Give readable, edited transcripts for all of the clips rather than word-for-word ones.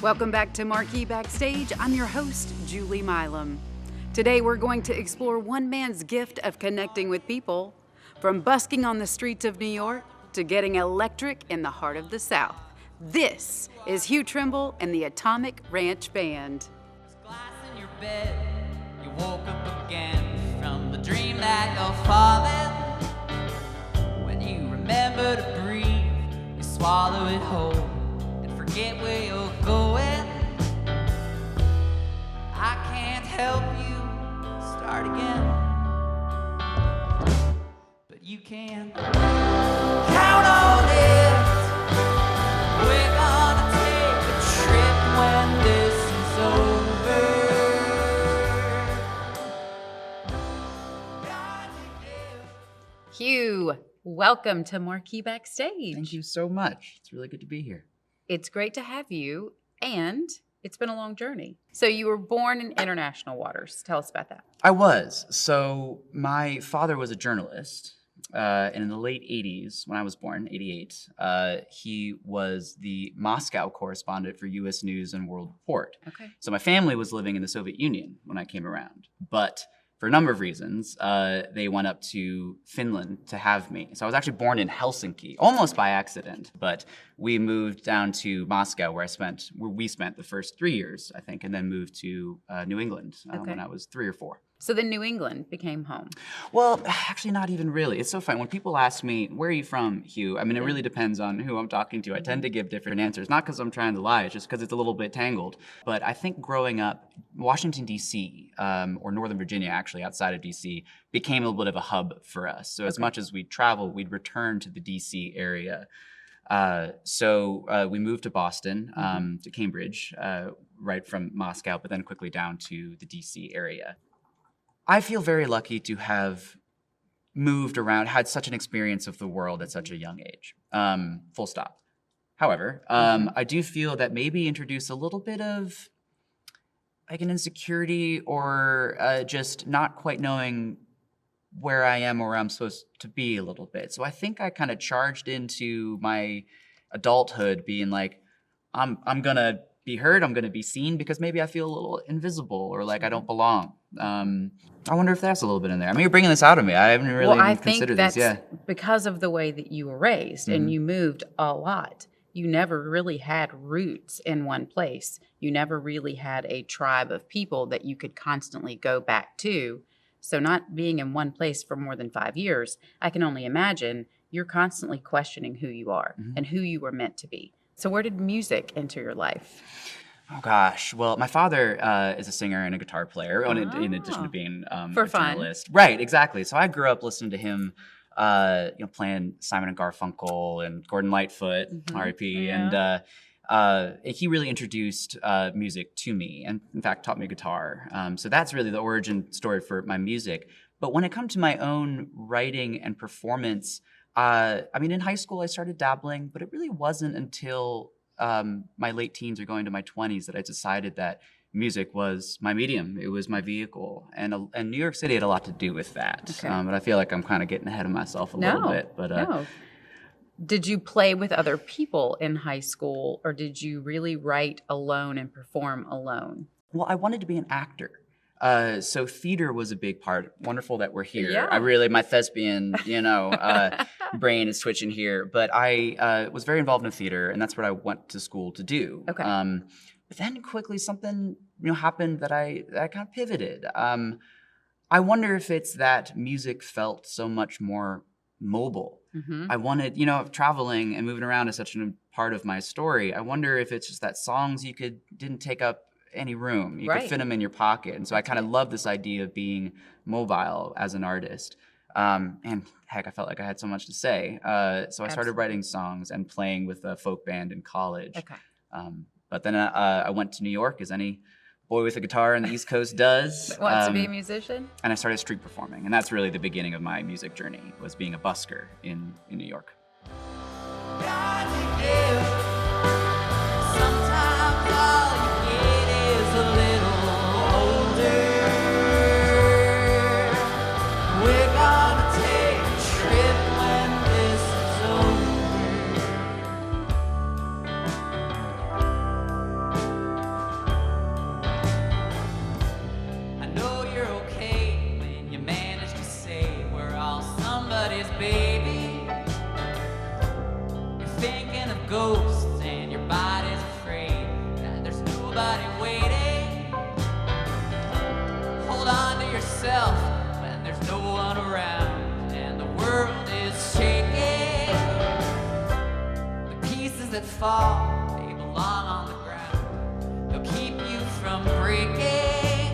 Welcome back to Marquee Backstage. I'm your host, Julie Milam. Today we're going to explore one man's gift of connecting with people, from busking on the streets of New York to getting electric in the heart of the South. This is Hugh Trimble and the Atomic Ranch Band. There's glass in your bed. You woke up again from the dream that you're falling. When you remember to breathe, you swallow it whole and forget where you're going. I can't help you start again, but you can count on it. We're gonna take a trip when this is over. Hugh, welcome to Marquee Backstage. Thank you so much. It's really good to be here. It's great to have you, and it's been a long journey. So you were born in international waters. Tell us about that. I was. So my father was a journalist. And in the late 80s, when I was born, 88, he was the Moscow correspondent for U.S. News and World Report. Okay. So my family was living in the Soviet Union when I came around. But for a number of reasons, they went up to Finland to have me. So I was actually born in Helsinki, almost by accident. But we moved down to Moscow, where we spent the first 3 years, I think, and then moved to New England when I was 3 or 4. So then New England became home. Well, actually not even really. It's so funny. When people ask me, where are you from, Hugh? I mean, it really depends on who I'm talking to. I tend to give different answers, not because I'm trying to lie, it's just because it's a little bit tangled. But I think growing up, Washington, D.C., or Northern Virginia, actually, outside of D.C., became a little bit of a hub for us. So as much as we'd travel, we'd return to the D.C. area. So we moved to Boston, to Cambridge, right from Moscow, but then quickly down to the D.C. area. I feel very lucky to have moved around, had such an experience of the world at such a young age, full stop. However, I do feel that maybe introduce a little bit of like an insecurity or just not quite knowing where I am or where I'm supposed to be a little bit. So I think I kind of charged into my adulthood being like, I'm going to be heard, I'm going to be seen, because maybe I feel a little invisible or like I don't belong. I wonder if that's a little bit in there. I mean, you're bringing this out of me. I haven't really even considered this. Yeah, because of the way that you were raised and you moved a lot. You never really had roots in one place. You never really had a tribe of people that you could constantly go back to. So not being in one place for more than 5 years, I can only imagine you're constantly questioning who you are and who you were meant to be. So where did music enter your life? Oh, gosh. Well, my father is a singer and a guitar player, in addition to being a journalist. Right, exactly. So I grew up listening to him, playing Simon and Garfunkel and Gordon Lightfoot, R.I.P. Yeah. And he really introduced music to me and, in fact, taught me guitar. So that's really the origin story for my music. But when it comes to my own writing and performance, in high school I started dabbling, but it really wasn't until my late teens or going to my 20s that I decided that music was my medium. It was my vehicle. And New York City had a lot to do with that. Okay. But I feel like I'm kind of getting ahead of myself a little bit. But no. Did you play with other people in high school, or did you really write alone and perform alone? Well, I wanted to be an actor. So theater was a big part. Wonderful that we're here. Yeah. My thespian, brain is twitching here. But I was very involved in theater, and that's what I went to school to do. Okay. But then quickly something, happened that I kind of pivoted. I wonder if it's that music felt so much more mobile. I wanted, traveling and moving around is such a part of my story. I wonder if it's just that songs didn't take up any room. You could fit them in your pocket. And so I kind of love this idea of being mobile as an artist. And heck, I felt like I had so much to say. So I started writing songs and playing with a folk band in college. Okay. But then I went to New York, as any boy with a guitar on the East Coast does. Wants to be a musician? And I started street performing. And that's really the beginning of my music journey, was being a busker in New York. somebody's baby. You're thinking of ghosts and your body's afraid that there's nobody waiting. Hold on to yourself when there's no one around and the world is shaking. The pieces that fall, they belong on the ground. They'll keep you from breaking.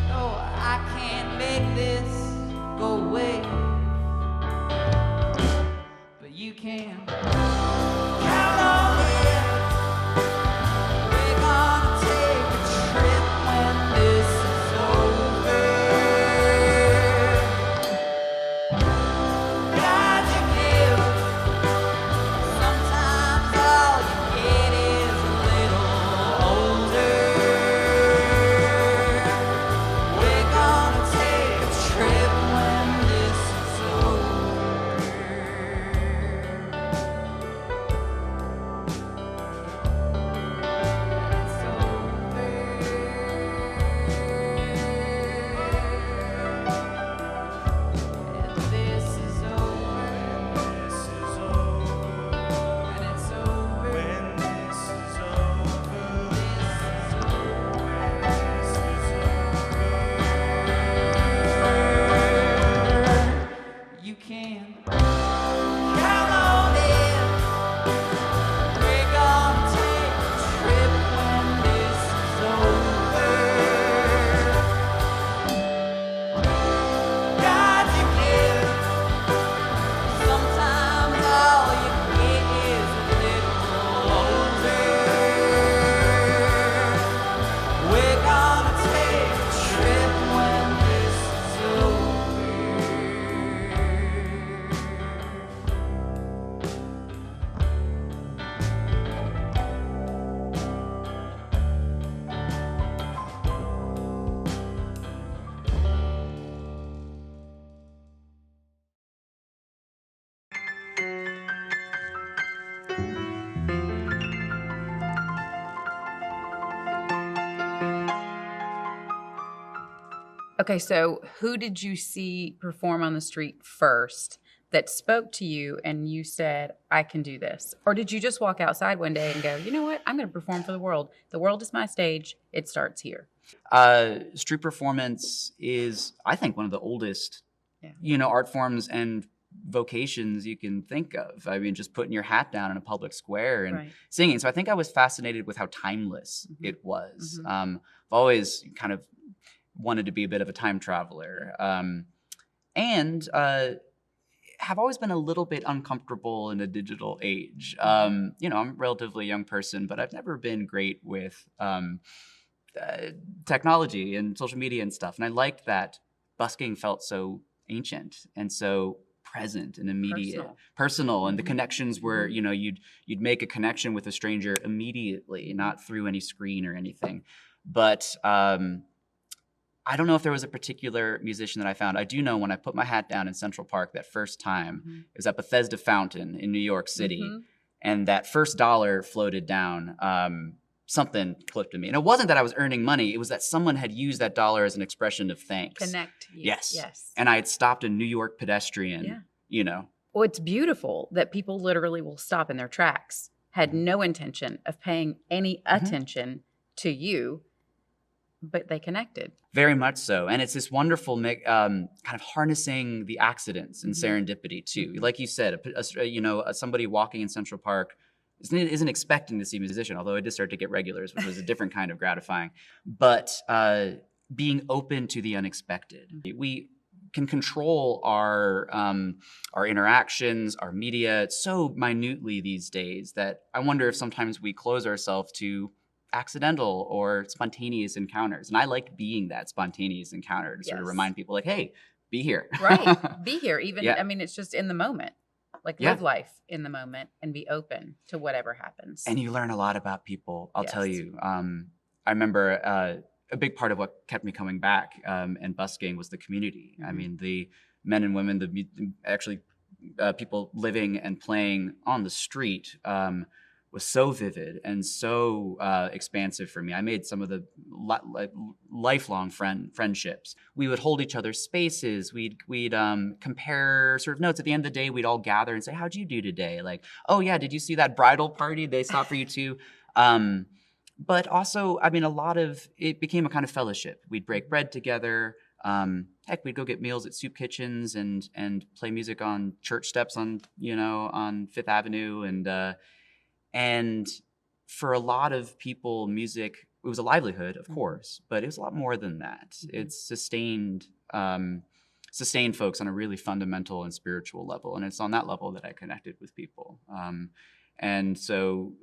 No, I can't make this go away, but you can. Count on it. We're gonna take a trip when this is over. God, you give. Sometimes all you get is a little older. We're gonna take a trip when this is over. It's over. And this is over. And it's over. You can count on it. We're gonna take a trip when this is over. God, you give. Sometimes all you get is a little older. We're gonna take a trip when this is over. Okay, so who did you see perform on the street first that spoke to you and you said, I can do this? Or did you just walk outside one day and go, you know what, I'm going to perform for the world. The world is my stage. It starts here. Street performance is, I think, one of the oldest, Yeah. art forms and vocations you can think of. I mean, just putting your hat down in a public square and Right. singing. So I think I was fascinated with how timeless it was. I've always kind of wanted to be a bit of a time traveler. And have always been a little bit uncomfortable in a digital age. I'm a relatively young person, but I've never been great with technology and social media and stuff. And I liked that busking felt so ancient and so present and immediate, personal, and the connections were, you'd make a connection with a stranger immediately, not through any screen or anything. But I don't know if there was a particular musician that I found. I do know when I put my hat down in Central Park that first time, it was at Bethesda Fountain in New York City, and that first dollar floated down. Something clicked in me. And it wasn't that I was earning money. It was that someone had used that dollar as an expression of thanks. Connect. Yes. Yes. And I had stopped a New York pedestrian, Well, it's beautiful that people literally will stop in their tracks, had no intention of paying any attention to you, but they connected. Very much so. And it's this wonderful kind of harnessing the accidents and serendipity too. Like you said, somebody walking in Central Park isn't expecting to see a musician, although I did start to get regulars, which was a different kind of gratifying. But being open to the unexpected. We can control our interactions, our media so minutely these days that I wonder if sometimes we close ourselves to accidental or spontaneous encounters. And I like being that spontaneous encounter to sort of remind people like, hey, be here. Right. Be here. Even, I mean, it's just in the moment. Like live life in the moment and be open to whatever happens. And you learn a lot about people. I'll tell you. I remember a big part of what kept me coming back and busking was the community. I mean, the men and women, people living and playing on the street was so vivid and so expansive for me. I made some of the lifelong friendships. We would hold each other's spaces. We'd compare sort of notes. At the end of the day, we'd all gather and say, "How'd you do today?" Like, "Oh yeah, did you see that bridal party? They stopped for you too." But also, I mean, it became a kind of fellowship. We'd break bread together. Heck, we'd go get meals at soup kitchens and play music on church steps on Fifth Avenue. And for a lot of people, music, it was a livelihood, of course, but it was a lot more than that. It's sustained folks on a really fundamental and spiritual level. And it's on that level that I connected with people. And so,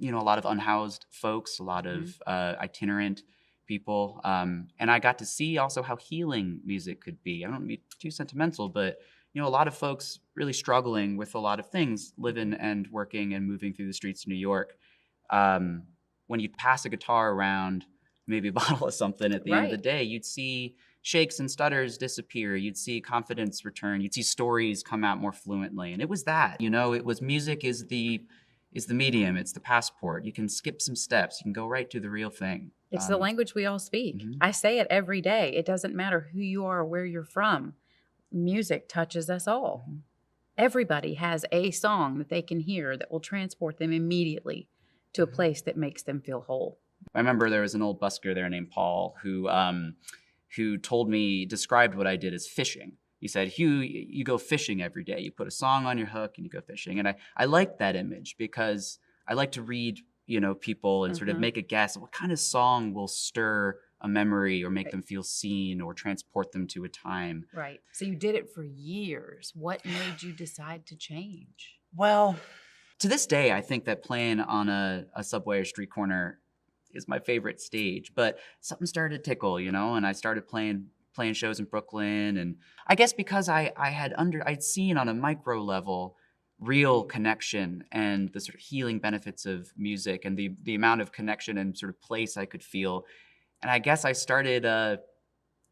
a lot of unhoused folks, a lot of itinerant people. And I got to see also how healing music could be. I don't want to be too sentimental, but a lot of folks really struggling with a lot of things, living and working and moving through the streets of New York. When you pass a guitar around, maybe a bottle of something at the end of the day, you'd see shakes and stutters disappear. You'd see confidence return. You'd see stories come out more fluently. And it was that, it was music is the medium. It's the passport. You can skip some steps. You can go right to the real thing. It's the language we all speak. I say it every day. It doesn't matter who you are or where you're from. Music touches us all. Everybody has a song that they can hear that will transport them immediately to a place that makes them feel whole. I remember there was an old busker there named Paul who described what I did as fishing. He said, "Hugh, you go fishing every day. You put a song on your hook and you go fishing." And I like that image because I like to read, people and sort of make a guess. What kind of song will stir a memory or make them feel seen or transport them to a time? Right. So you did it for years. What made you decide to change? Well, to this day, I think that playing on a subway or street corner is my favorite stage. But something started to tickle, and I started playing shows in Brooklyn. And I guess because I'd seen on a micro level real connection and the sort of healing benefits of music and the amount of connection and sort of place I could feel. And I guess I started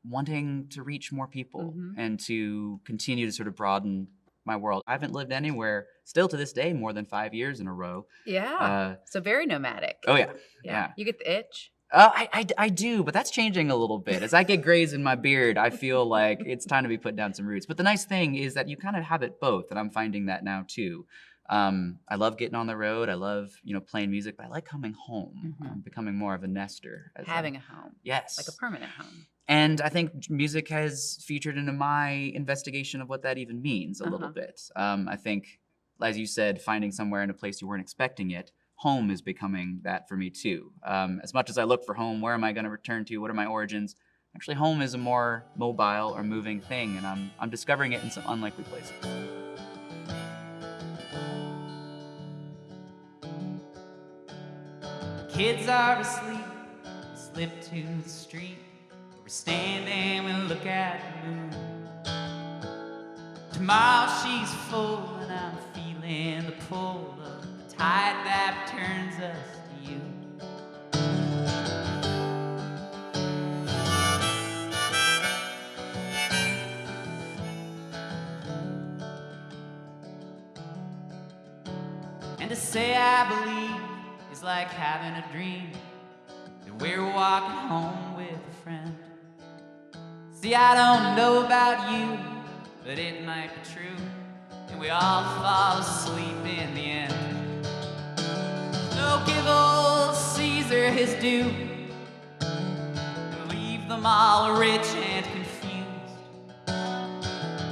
wanting to reach more people and to continue to sort of broaden my world. I haven't lived anywhere still to this day more than 5 years in a row. Yeah. So very nomadic. Oh, yeah. You get the itch? I do, but that's changing a little bit. As I get grays in my beard, I feel like it's time to be putting down some roots. But the nice thing is that you kind of have it both, and I'm finding that now too. I love getting on the road. I love, playing music, but I like coming home. I'm becoming more of a nester. Having a home. Yes. Like a permanent home. And I think music has featured into my investigation of what that even means a little bit. I think, as you said, finding somewhere in a place you weren't expecting it, home is becoming that for me too. As much as I look for home, where am I going to return to? What are my origins? Actually, home is a more mobile or moving thing, and I'm discovering it in some unlikely places. Kids are asleep, we slip to the street. We stand and we look at the moon. Tomorrow she's full and I'm feeling the pull of the tide that turns us to you. And to say I believe is like having a dream that we're walking home with a friend. See, I don't know about you, but it might be true, and we all fall asleep in the end. So give old Caesar his due, and leave them all rich and confused.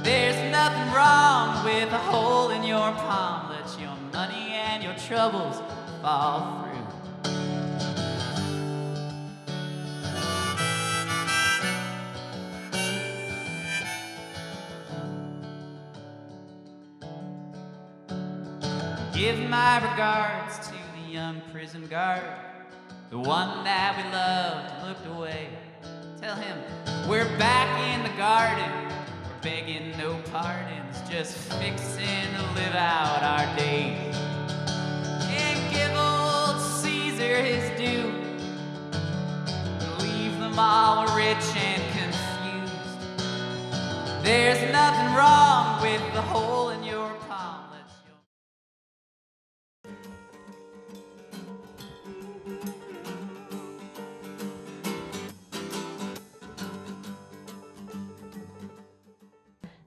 There's nothing wrong with a hole in your palm. Let your money and your troubles fall through. Give my regards to the young prison guard, the one that we loved and looked away. Tell him we're back in the garden, we're begging no pardons, just fixing to live out our days. And give old Caesar his due, and leave them all rich and confused. There's nothing wrong with the hole in your palm.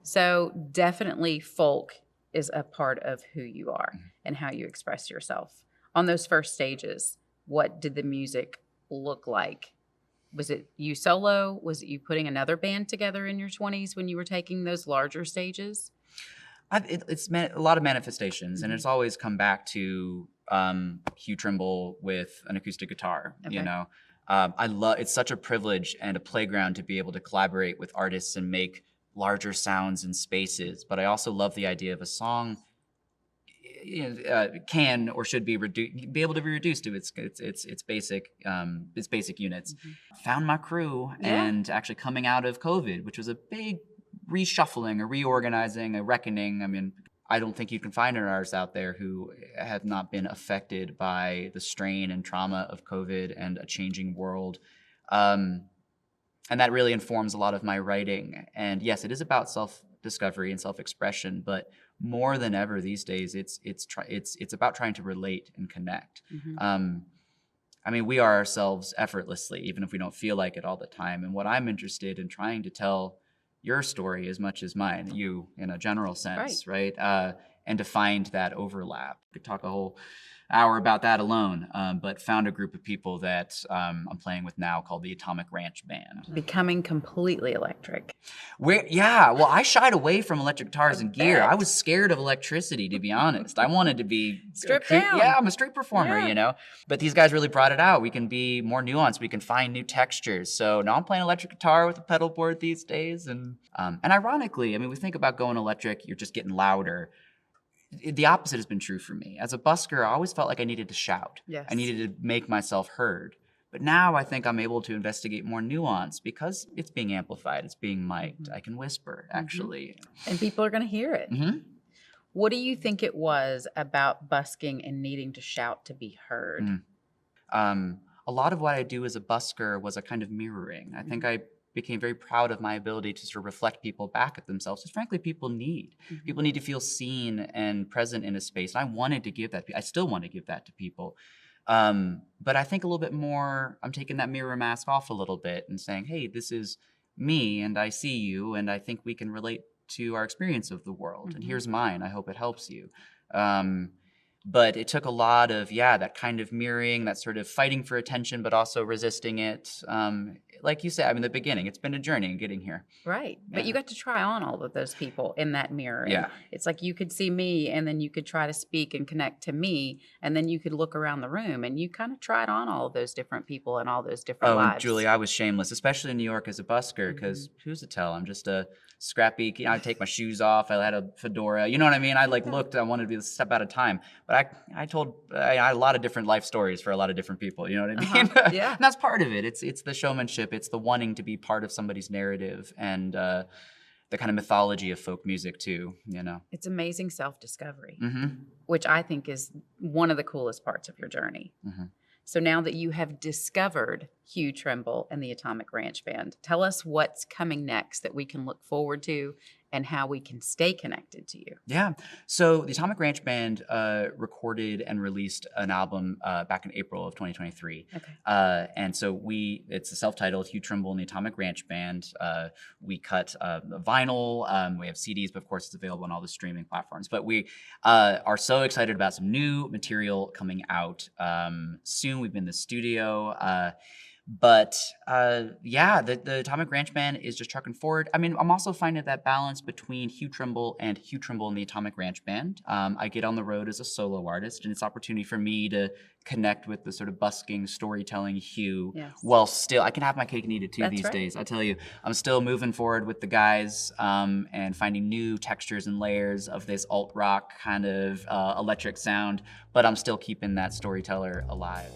So definitely folk is a part of who you are and how you express yourself. On those first stages, what did the music look like? Was it you solo? Was it you putting another band together in your 20s when you were taking those larger stages? It's a lot of manifestations, and it's always come back to Hugh Trimble with an acoustic guitar. Okay. You know, I love. It's such a privilege and a playground to be able to collaborate with artists and make larger sounds and spaces. But I also love the idea of a song can or should be able to be reduced to its basic units. Found my crew, and actually coming out of COVID, which was a big reshuffling, a reorganizing, a reckoning. I mean, I don't think you can find an artist out there who have not been affected by the strain and trauma of COVID and a changing world. And that really informs a lot of my writing. And yes, it is about self-discovery and self-expression, but more than ever these days, it's about trying to relate and connect. I mean, we are ourselves effortlessly, even if we don't feel like it all the time. And what I'm interested in trying to tell your story as much as mine, you in a general sense, right? And to find that overlap. We could talk a whole hour about that alone, but found a group of people that I'm playing with now called the Atomic Ranch Band. Becoming completely electric. Well, I shied away from electric guitars and gear. I was scared of electricity, to be honest. I wanted to be stripped down. Yeah, I'm a street performer, you know. But these guys really brought it out. We can be more nuanced. We can find new textures. So now I'm playing electric guitar with a pedal board these days. And ironically, I mean, we think about going electric, you're just getting louder. The opposite has been true for me. As a busker, I always felt like I needed to shout. Yes. I needed to make myself heard. But now I think I'm able to investigate more nuance because it's being amplified, it's being mic'd. I can whisper, actually. And people are going to hear it. What do you think it was about busking and needing to shout to be heard? A lot of what I do as a busker was a kind of mirroring. I think I became very proud of my ability to sort of reflect people back at themselves, because frankly, people need. People need to feel seen and present in a space. And I wanted to give that. I still want to give that to people. But I think a little bit more, I'm taking that mirror mask off a little bit and saying, hey, this is me and I see you and I think we can relate to our experience of the world. And here's mine. I hope it helps you. But it took a lot of, that kind of mirroring, that sort of fighting for attention, but also resisting it. Like you said, I mean, the beginning, it's been a journey in getting here. Right. But you got to try on all of those people in that mirror. It's like you could see me and then you could try to speak and connect to me. And then you could look around the room and you kind of tried on all of those different people and all those different lives. Oh, Julie, I was shameless, especially in New York as a busker, because who's to tell? I'm just a scrappy, I'd take my shoes off. I had a fedora, you know what I mean? I looked, I wanted to be a step at a time. But I had a lot of different life stories for a lot of different people, you know what I mean? And that's part of it. It's the showmanship. It's the wanting to be part of somebody's narrative and the kind of mythology of folk music too, you know? It's amazing self-discovery, which I think is one of the coolest parts of your journey. So now that you have discovered Hugh Trimble and the Atomic Ranch Band, tell us what's coming next that we can look forward to and how we can stay connected to you. Yeah. So the Atomic Ranch Band recorded and released an album back in April of 2023. Okay. And so it's a self-titled Hugh Trimble and the Atomic Ranch Band. We cut vinyl. We have CDs, but of course it's available on all the streaming platforms. But we are so excited about some new material coming out soon. We've been in the studio. But the Atomic Ranch Band is just trucking forward. I mean, I'm also finding that balance between Hugh Trimble and Hugh Trimble and the Atomic Ranch Band. I get on the road as a solo artist, and it's an opportunity for me to connect with the sort of busking, storytelling Hugh. While still, I can have my cake and eat it too these days. I tell you, I'm still moving forward with the guys and finding new textures and layers of this alt rock kind of electric sound, but I'm still keeping that storyteller alive.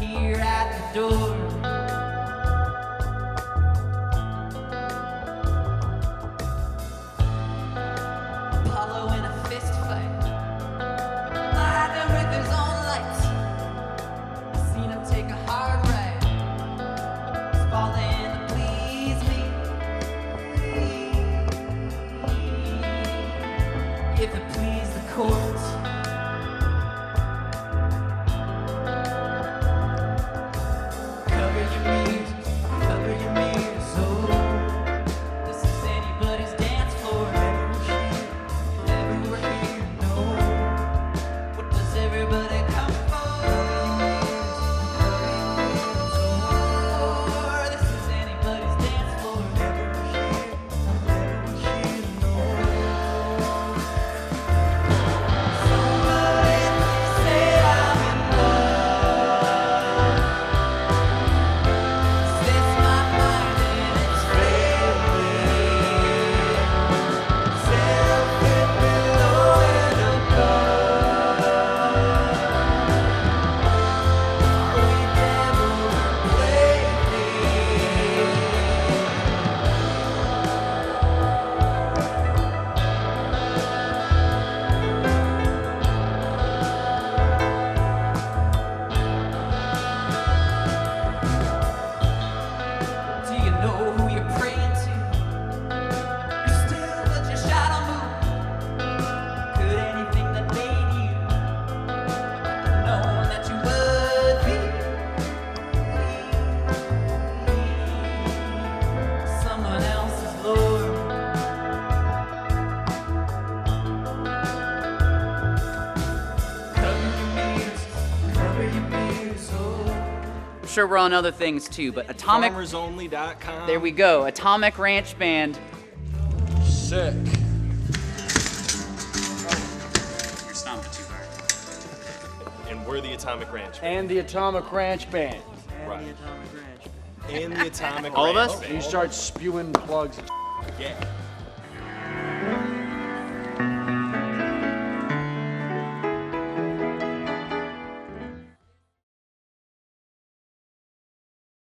Here at the if it please the court. Cover your mirrors, oh. This is anybody's dance floor. Never we're here, no. What does everybody come for? This is anybody's dance floor. Never we're here, no. Somebody say I'm in love. Sets my mind in its place. Self-fit below and above. We never play Do you know who you're praying to? You're still but your shadow move. Could anything that made you know that you would be someone else's Lord? Cover your mirrors, oh. I'm sure we're on other things too, but Atomic. FarmersOnly.com. There we go. Atomic Ranch Band. Sick. You're stomping too hard. And we're the Atomic Ranch. And the Atomic Ranch Band. Right. And the Atomic All of Ranch us? Band. You start spewing plugs. Yeah.